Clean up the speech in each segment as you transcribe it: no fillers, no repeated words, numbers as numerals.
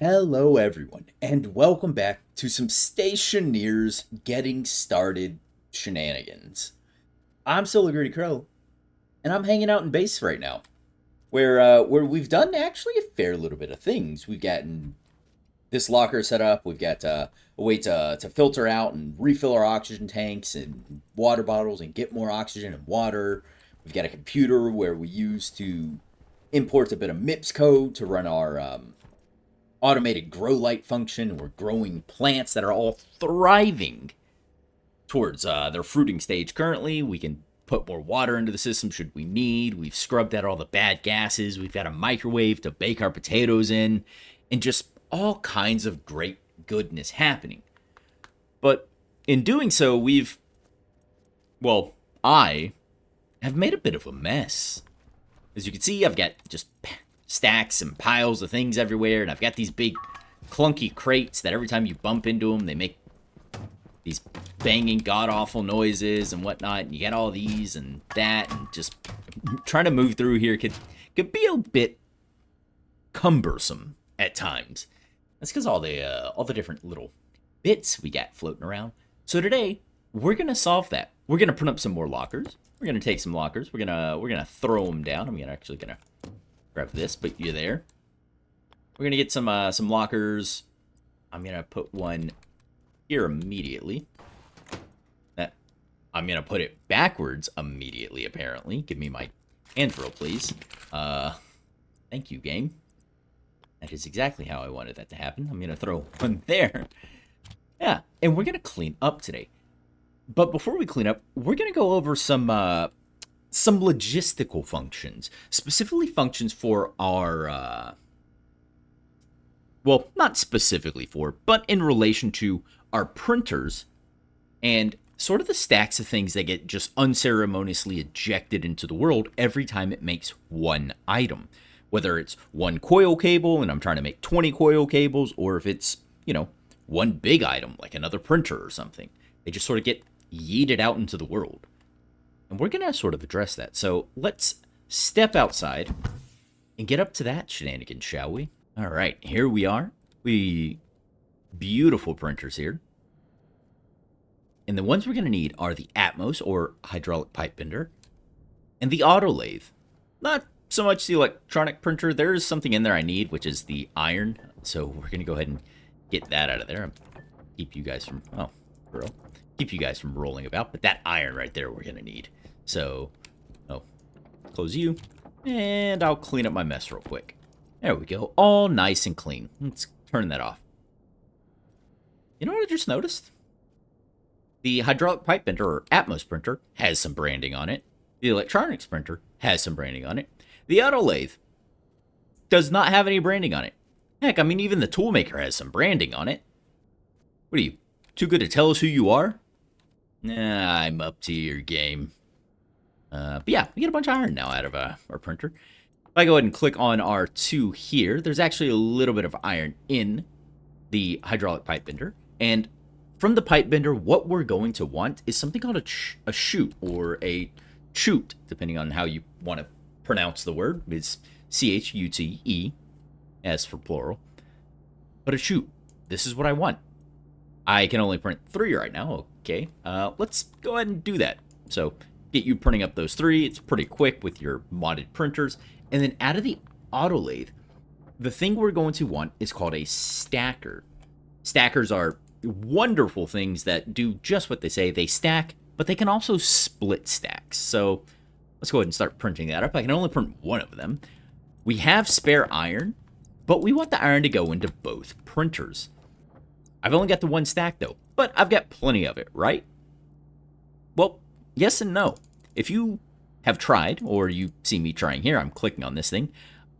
Hello, everyone, and welcome back to some Stationeers Getting Started shenanigans. I'm still a Gritty Crow, and I'm hanging out in base right now, where we've done actually a fair little bit of things. We've gotten this locker set up. We've got a way to filter out and refill our oxygen tanks and water bottles and get more oxygen and water. We've got a computer where we use to import a bit of MIPS code to run our automated grow light function. We're growing plants that are all thriving towards their fruiting stage currently. We can put more water into the system should we need. We've scrubbed out all the bad gases. We've got a microwave to bake our potatoes in, and just all kinds of great goodness happening. But in doing so, I have made a bit of a mess. As you can see, I've got just stacks and piles of things everywhere, and I've got these big clunky crates that every time you bump into them, they make these banging god-awful noises and whatnot, and you got all these and that, and just trying to move through here could be a bit cumbersome at times. That's because all the different little bits we got floating around. So today, we're going to solve that. We're going to print up some more lockers. We're going to take some lockers. We're going to throw them down. I'm actually going to grab this, but you're there. We're gonna get some lockers. I'm gonna put one here immediately. I'm gonna put it backwards immediately. Apparently, give me my hand drill, please. Thank you, game. That is exactly how I wanted that to happen. I'm gonna throw one there. Yeah, and we're gonna clean up today. But before we clean up, we're gonna go over some logistical functions, specifically functions for our, not specifically for, but in relation to our printers and sort of the stacks of things that get just unceremoniously ejected into the world every time it makes one item. Whether it's one coil cable and I'm trying to make 20 coil cables, or if it's, one big item like another printer or something. They just sort of get yeeted out into the world. And we're going to sort of address that. So let's step outside and get up to that shenanigans, shall we? All right, here we are. Beautiful printers here. And the ones we're going to need are the Atmos, or hydraulic pipe bender, and the auto lathe. Not so much the electronic printer. There is something in there I need, which is the iron. So we're going to go ahead and get that out of there. Keep you guys from... Oh, girl. Keep you guys from rolling about, but that iron right there we're going to need. So, close you, and I'll clean up my mess real quick. There we go, all nice and clean. Let's turn that off. You know what I just noticed? The hydraulic pipe bender, or Atmos printer, has some branding on it. The electronics printer has some branding on it. The auto lathe does not have any branding on it. Heck, even the toolmaker has some branding on it. What are you, too good to tell us who you are? Nah, I'm up to your game. But yeah, we get a bunch of iron now out of our printer. If I go ahead and click on our two here, there's actually a little bit of iron in the hydraulic pipe bender. And from the pipe bender, what we're going to want is something called a chute, or a chute, depending on how you want to pronounce the word. It's C-H-U-T-E, as for plural. But a chute, this is what I want. I can only print 3 right now. Okay, let's go ahead and do that. So get you printing up those 3. It's pretty quick with your modded printers. And then out of the auto lathe, the thing we're going to want is called a stacker. Stackers are wonderful things that do just what they say. They stack, but they can also split stacks. So let's go ahead and start printing that up. I can only print one of them. We have spare iron, but we want the iron to go into both printers. I've only got the one stack, though, but I've got plenty of it, right? Well, yes and no. If you have tried, or you see me trying here, I'm clicking on this thing,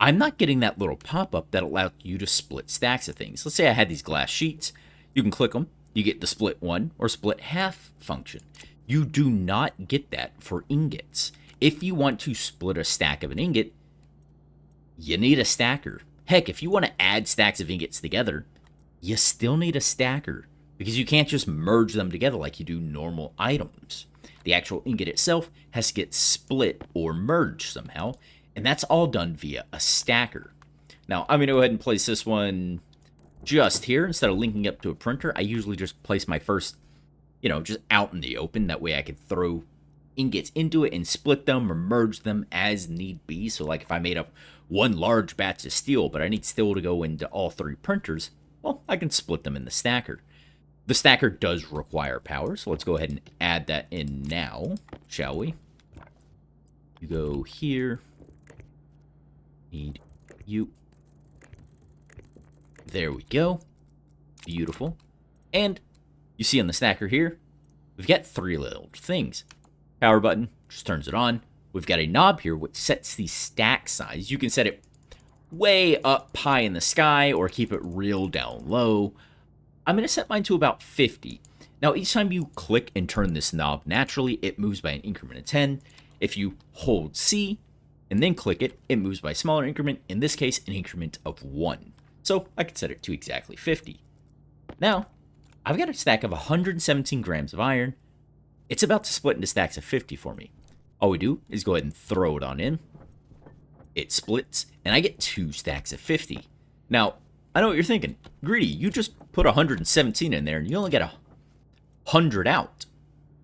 I'm not getting that little pop-up that allows you to split stacks of things. Let's say I had these glass sheets. You can click them. You get the split 1 or split half function. You do not get that for ingots. If you want to split a stack of an ingot, you need a stacker. Heck, if you want to add stacks of ingots together, you still need a stacker, because you can't just merge them together like you do normal items. The actual ingot itself has to get split or merged somehow, and that's all done via a stacker. Now, I'm going to go ahead and place this one just here, instead of linking up to a printer, I usually just place my first, just out in the open. That way I can throw ingots into it and split them or merge them as need be. So like if I made up one large batch of steel, but I need steel to go into all three printers, well, I can split them in the stacker. The stacker does require power, so let's go ahead and add that in now, shall we? You go here. Need you. There we go. Beautiful. And you see on the stacker here, we've got three little things. Power button just turns it on. We've got a knob here which sets the stack size. You can set it way up high in the sky or keep it real down low. I'm going to set mine to about 50. Now, each time you click and turn this knob naturally, it moves by an increment of 10. If you hold C and then click it, it moves by a smaller increment, in this case, an increment of 1. So I can set it to exactly 50. Now, I've got a stack of 117 grams of iron. It's about to split into stacks of 50 for me. All we do is go ahead and throw it on in. It splits, and I get 2 stacks of 50. Now, I know what you're thinking. Greedy, you just put 117 in there, and you only get 100 out.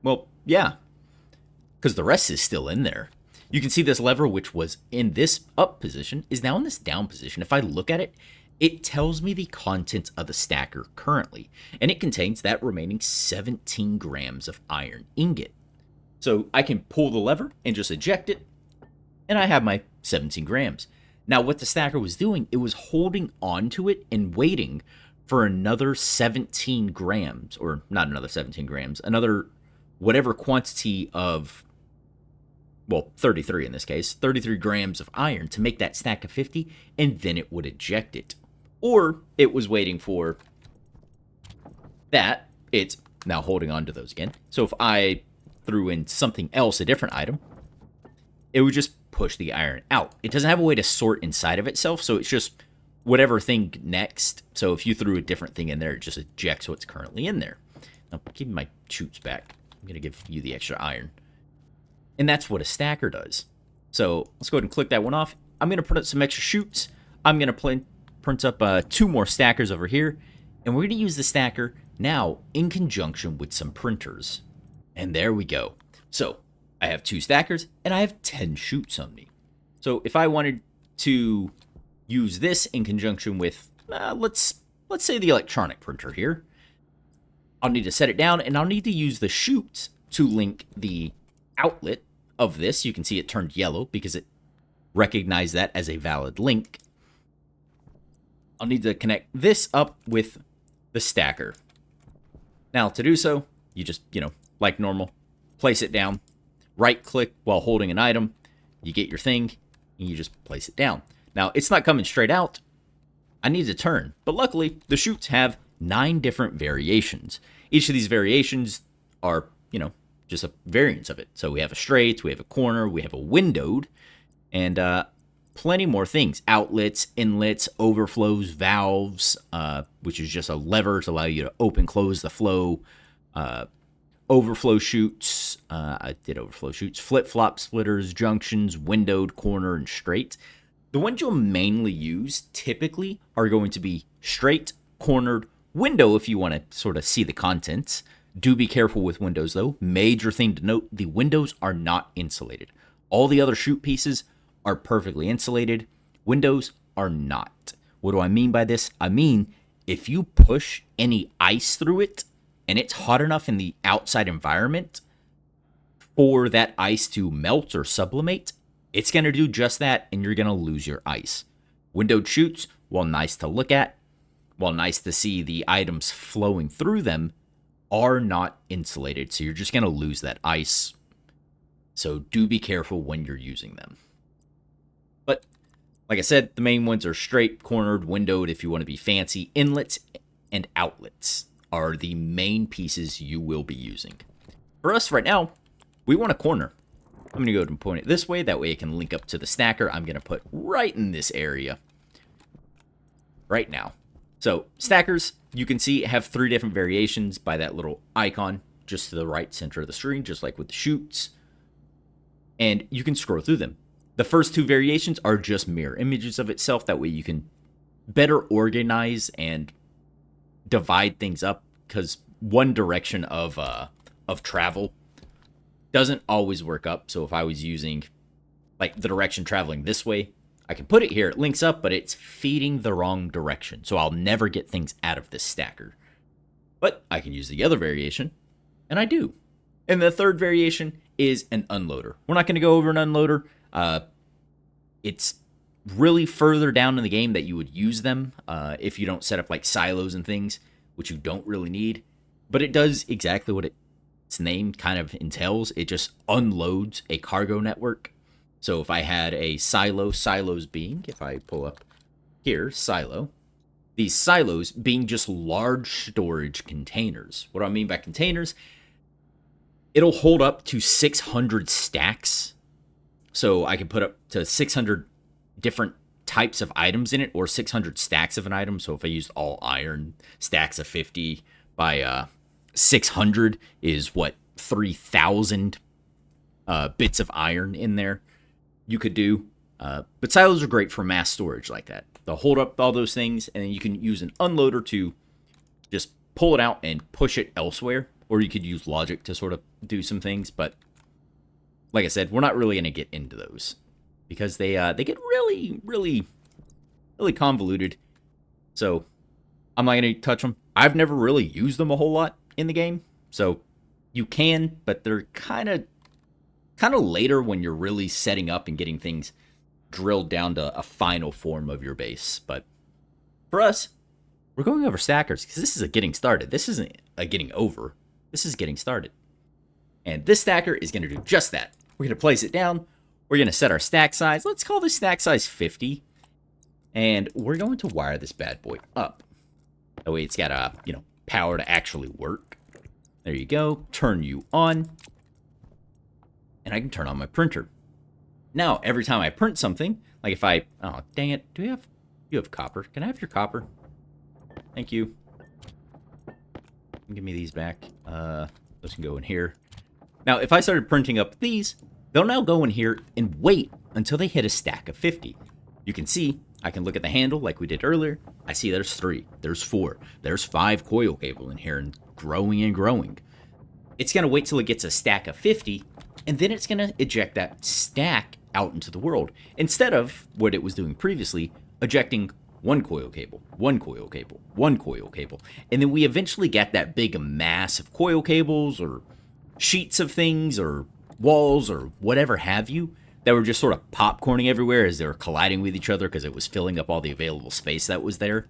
Well, yeah, because the rest is still in there. You can see this lever, which was in this up position, is now in this down position. If I look at it, it tells me the contents of the stacker currently, and it contains that remaining 17 grams of iron ingot. So I can pull the lever and just eject it, and I have my 17 grams. Now, what the stacker was doing, it was holding onto it and waiting for another 17 grams, or not another 17 grams, another whatever quantity of, well, 33 in this case, 33 grams of iron to make that stack of 50, and then it would eject it. Or it was waiting for that. It's now holding on to those again. So if I threw in something else, a different item, it would just push the iron out. It doesn't have a way to sort inside of itself, so it's just whatever thing next. So if you threw a different thing in there, it just ejects what's currently in there. Now, give me my chutes back. I'm going to give you the extra iron. And that's what a stacker does. So let's go ahead and click that one off. I'm going to print up some extra chutes. I'm going to print up 2 more stackers over here. And we're going to use the stacker now in conjunction with some printers. And there we go. So I have 2 stackers and I have 10 chutes on me. So if I wanted to use this in conjunction with, let's say the electronic printer here, I'll need to set it down and I'll need to use the chutes to link the outlet of this. You can see it turned yellow because it recognized that as a valid link. I'll need to connect this up with the stacker. Now to do so, you just, like normal, place it down, right click while holding an item, you get your thing, and you just place it down. Now it's not coming straight out. I need to turn, but luckily the chutes have 9 different variations. Each of these variations are, just a variance of it. So we have a straight, we have a corner, we have a windowed, and plenty more things. Outlets, inlets, overflows, valves, which is just a lever to allow you to open, close the flow. Overflow chutes, I did overflow chutes, flip-flop splitters, junctions, windowed, corner, and straight. The ones you'll mainly use typically are going to be straight, cornered, window if you want to sort of see the contents. Do be careful with windows though. Major thing to note, the windows are not insulated. All the other chute pieces are perfectly insulated. Windows are not. What do I mean by this? I mean, if you push any ice through it and it's hot enough in the outside environment for that ice to melt or sublimate, it's going to do just that and you're going to lose your ice. Windowed chutes, while nice to look at, while nice to see the items flowing through them, are not insulated, so you're just going to lose that ice. So do be careful when you're using them. But like I said, the main ones are straight, cornered, windowed if you want to be fancy. Inlets and outlets are the main pieces you will be using. For us right now, we want a corner. I'm going to go ahead and point it this way. That way it can link up to the stacker. I'm going to put right in this area right now. So stackers, you can see, have 3 different variations by that little icon just to the right center of the screen, just like with the chutes. And you can scroll through them. The first 2 variations are just mirror images of itself. That way you can better organize and divide things up because one direction of travel doesn't always work up. So if I was using like the direction traveling this way, I can put it here. It links up, but it's feeding the wrong direction. So I'll never get things out of this stacker. But I can use the other variation, and I do. And the third variation is an unloader. We're not going to go over an unloader. It's really further down in the game that you would use them if you don't set up like silos and things, which you don't really need. But it does exactly what its name kind of entails. It just unloads a cargo network. So if I had a silo, silos being, if I pull up here, silo, these silos being just large storage containers. What do I mean by containers? It'll hold up to 600 stacks. So I can put up to 600 different types of items in it, or 600 stacks of an item. So if I used all iron, stacks of 50 by 600 is what, 3,000 bits of iron in there you could do. But silos are great for mass storage like that. They'll hold up all those things, and then you can use an unloader to just pull it out and push it elsewhere. Or you could use logic to sort of do some things. But like I said, we're not really going to get into those because they get really, really, really convoluted. So I'm not going to touch them. I've never really used them a whole lot in the game. So you can, but they're kind of later when you're really setting up and getting things drilled down to a final form of your base. But for us, we're going over stackers because this is a getting started. This isn't a getting over. This is getting started. And this stacker is going to do just that. We're going to place it down. We're going to set our stack size. Let's call this stack size 50. And we're going to wire this bad boy up. That way it's got power to actually work. There you go. Turn you on. And I can turn on my printer. Now, every time I print something, like if I... Oh, dang it. You have copper. Can I have your copper? Thank you. Give me these back. Those can go in here. Now, if I started printing up these, they'll now go in here and wait until they hit a stack of 50. You can see, I can look at the handle like we did earlier. I see there's 3, there's 4, there's 5 coil cable in here and growing and growing. It's going to wait till it gets a stack of 50, and then it's going to eject that stack out into the world. Instead of what it was doing previously, ejecting 1 coil cable, 1 coil cable, 1 coil cable. And then we eventually get that big mass of coil cables or sheets of things or walls or whatever have you that were just sort of popcorning everywhere as they were colliding with each other because it was filling up all the available space that was there.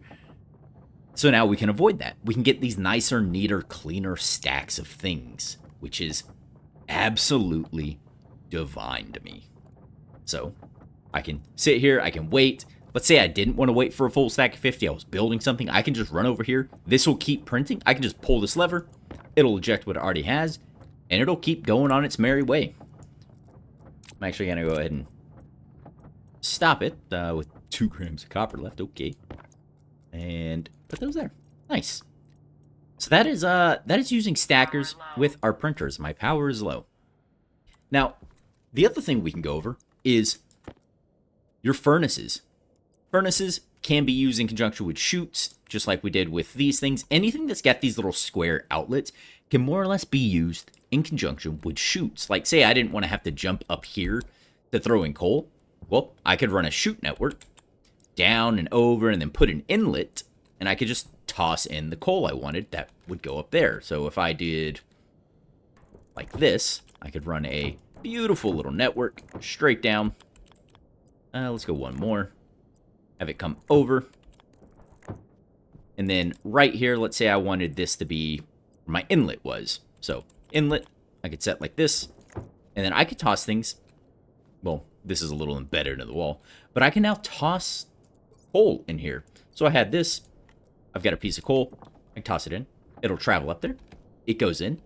So now we can avoid that. We can get these nicer, neater, cleaner stacks of things, which is absolutely divine to me. So I can sit here, I can wait. Let's say I didn't want to wait for a full stack of 50. I was building something. I can just run over here. This will keep printing. I can just pull this lever. It'll eject what it already has. And it'll keep going on its merry way. I'm actually going to go ahead and stop it with 2 grams of copper left. Okay. And put those there. Nice. So that is using stackers with our printers. My power is low. Now, the other thing we can go over is your furnaces. Furnaces can be used in conjunction with chutes, just like we did with these things. Anything that's got these little square outlets can more or less be used in conjunction with chutes. Like, say I didn't want to have to jump up here to throw in coal. Well, I could run a chute network down and over and then put an inlet, and I could just toss in the coal I wanted that would go up there. So if I did like this, I could run a beautiful little network straight down. Let's go one more. Have it come over. And then right here, let's say I wanted this to be where my inlet was. So inlet, I could set like this. And then I could toss things. Well, this is a little embedded into the wall. But I can now toss coal in here. So I had this. I've got a piece of coal. I can toss it in. It'll travel up there. It goes in.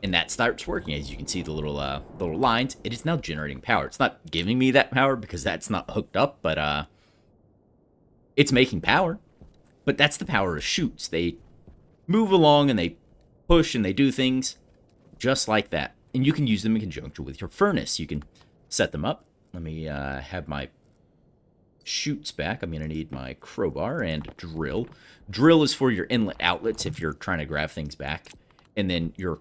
And that starts working. As you can see, the little lines. It is now generating power. It's not giving me that power because that's not hooked up. But it's making power. But that's the power of chutes. They move along and they push and they do things just like that. And you can use them in conjunction with your furnace. You can set them up. Let me have my chutes back, I'm going to need my crowbar and drill. Drill is for your inlet outlets if you're trying to grab things back. And then your,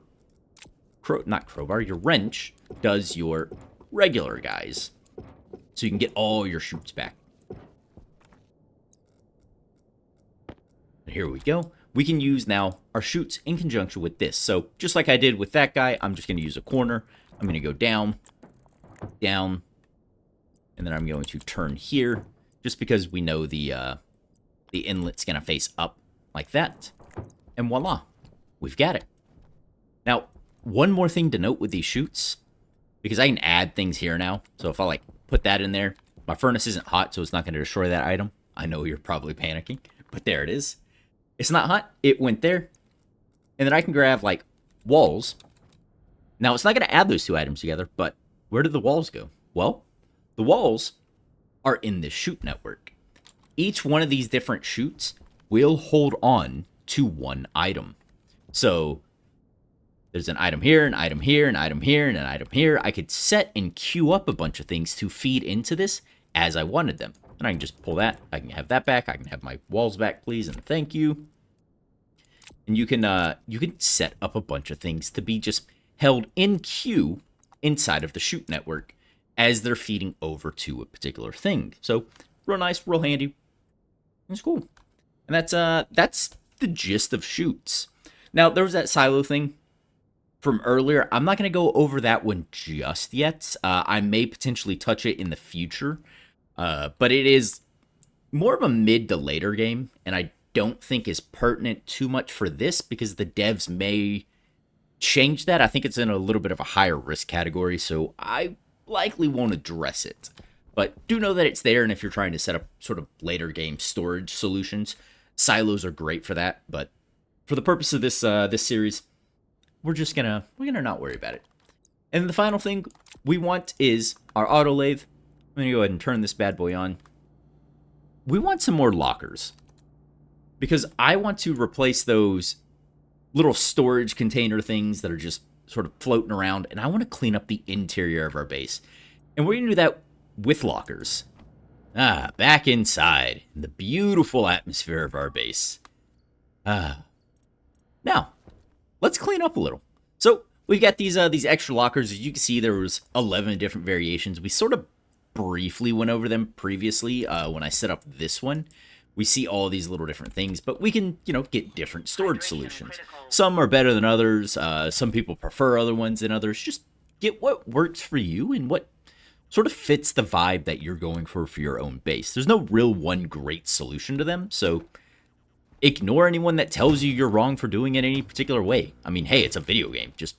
not crowbar, your wrench does your regular guys. So you can get all your chutes back. And here we go. We can use now our chutes in conjunction with this. So just like I did with that guy, I'm just going to use a corner. I'm going to go down, down, and then I'm going to turn here just because we know the inlet's going to face up like that. And voila, we've got it. Now, one more thing to note with these chutes, because I can add things here now. So if I like put that in there, my furnace isn't hot, so it's not going to destroy that item. I know you're probably panicking, but there it is. It's not hot. It went there. And then I can grab, like, walls. Now, it's not going to add those two items together, but where did the walls go? Well, the walls are in this chute network. Each one of these different chutes will hold on to one item. So there's an item here, an item here, an item here, and an item here. I could set and queue up a bunch of things to feed into this as I wanted them. And I can just pull that. I can have that back. I can have my walls back, please, and thank you. And you can set up a bunch of things to be just held in queue inside of the chute network as they're feeding over to a particular thing. So real nice, real handy. It's cool. And that's the gist of chutes. Now, there was that silo thing from earlier. I'm not going to go over that one just yet. I may potentially touch it in the future. But it is more of a mid to later game, and I don't think is pertinent too much for this because the devs may change that. I think it's in a little bit of a higher risk category, so I likely won't address it. But do know that it's there, and if you're trying to set up sort of later game storage solutions, silos are great for that. But for the purpose of this this series, we're gonna not worry about it. And the final thing we want is our auto lathe. I'm going to go ahead and turn this bad boy on. We want some more lockers. Because I want to replace those little storage container things that are just sort of floating around. And I want to clean up the interior of our base. And we're going to do that with lockers. Back inside. In the beautiful atmosphere of our base. Now, let's clean up a little. So, we've got these extra lockers. As you can see, there was 11 different variations. We sort of briefly went over them previously when I set up this one. We see all these little different things, but we can, get different storage solutions. Some are better than others. Some people prefer other ones than others. Just get what works for you and what sort of fits the vibe that you're going for your own base. There's no real one great solution to them, so ignore anyone that tells you you're wrong for doing it any particular way. I mean, hey, it's a video game. Just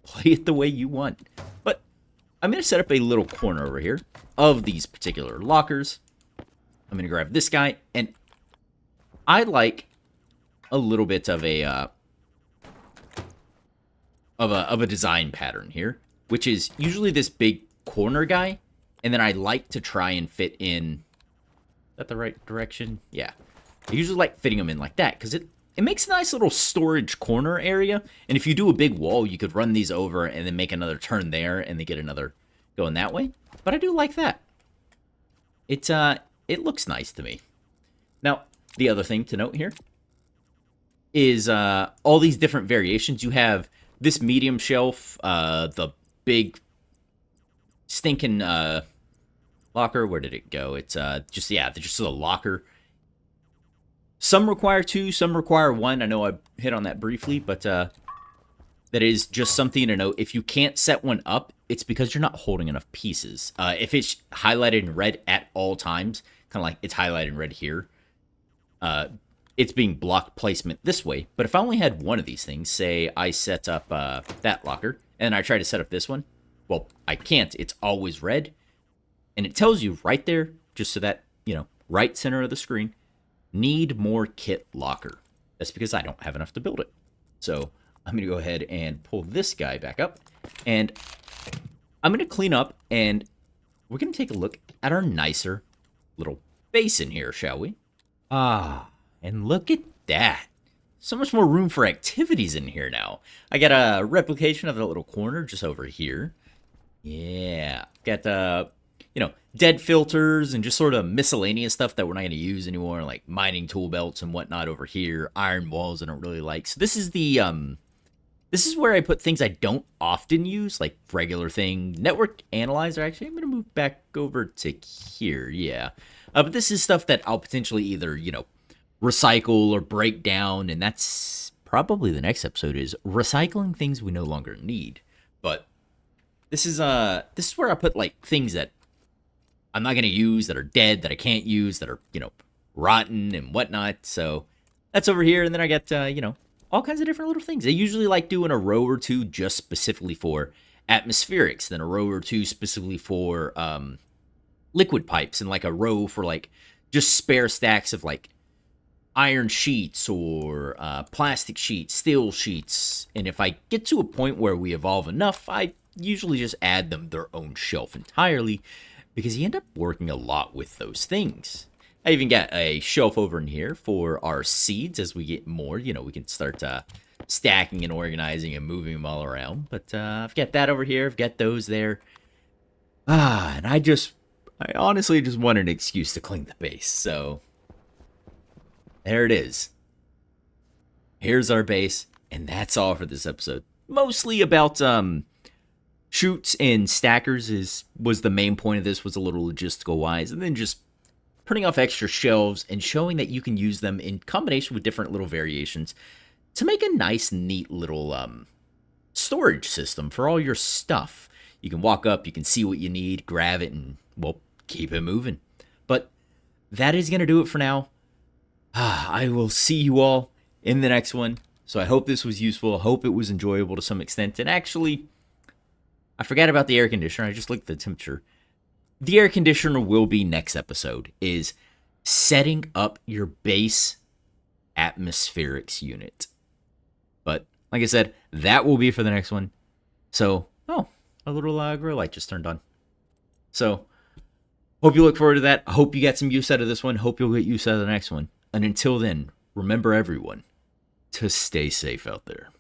play it the way you want. But I'm going to set up a little corner over here of these particular lockers. I'm going to grab this guy, and I like a little bit of a design pattern here, which is usually this big corner guy, and then I like to try and fit in. Is that the right direction? Yeah. I usually like fitting them in like that because it makes a nice little storage corner area. And if you do a big wall, you could run these over and then make another turn there and then get another going that way. But I do like that. It looks nice to me. Now, the other thing to note here is all these different variations. You have this medium shelf, the big stinking locker. Where did it go? It's just a locker. Some require two, some require one. I know I hit on that briefly, but that is just something to note. If you can't set one up, it's because you're not holding enough pieces. If it's highlighted in red at all times, kind of like it's highlighted in red here, it's being blocked placement this way. But if I only had one of these things, say I set up that locker, and I try to set up this one, well, I can't. It's always red. And it tells you right there, just so that, right center of the screen, need more kit locker. That's because I don't have enough to build it. So I'm going to go ahead and pull this guy back up. And I'm going to clean up, and we're going to take a look at our nicer little basin here, shall we? And look at that. So much more room for activities in here now. I got a replication of the little corner just over here. Yeah. Got dead filters and just sort of miscellaneous stuff that we're not going to use anymore, like mining tool belts and whatnot over here. Iron walls I don't really like. So this is where I put things I don't often use, like regular thing. Network analyzer, actually, I'm going to move back over to here, yeah. But this is stuff that I'll potentially either, recycle or break down, and that's probably the next episode is recycling things we no longer need. But this is where I put, like, things that I'm not going to use, that are dead, that I can't use, that are, rotten and whatnot. So that's over here, and then I got, all kinds of different little things. I usually like doing a row or two just specifically for atmospherics, then a row or two specifically for liquid pipes, and like a row for like just spare stacks of like iron sheets or plastic sheets, steel sheets. And if I get to a point where we evolve enough, I usually just add them their own shelf entirely, because you end up working a lot with those things. I even got a shelf over in here for our seeds. As we get more, we can start stacking and organizing and moving them all around. But I've got that over here. I've got those there. And I honestly just want an excuse to clean the base. So there it is. Here's our base, and that's all for this episode. Mostly about chutes and stackers was the main point of this, was a little logistical wise, and then just printing off extra shelves and showing that you can use them in combination with different little variations to make a nice, neat little storage system for all your stuff. You can walk up, you can see what you need, grab it, and, well, keep it moving. But that is going to do it for now. I will see you all in the next one. So I hope this was useful. I hope it was enjoyable to some extent. And actually, I forgot about the air conditioner. I just looked at the temperature. The air conditioner will be next episode, is setting up your base atmospherics unit. But like I said, that will be for the next one. So, a little grow light just turned on. So, hope you look forward to that. I hope you get some use out of this one. Hope you'll get use out of the next one. And until then, remember everyone to stay safe out there.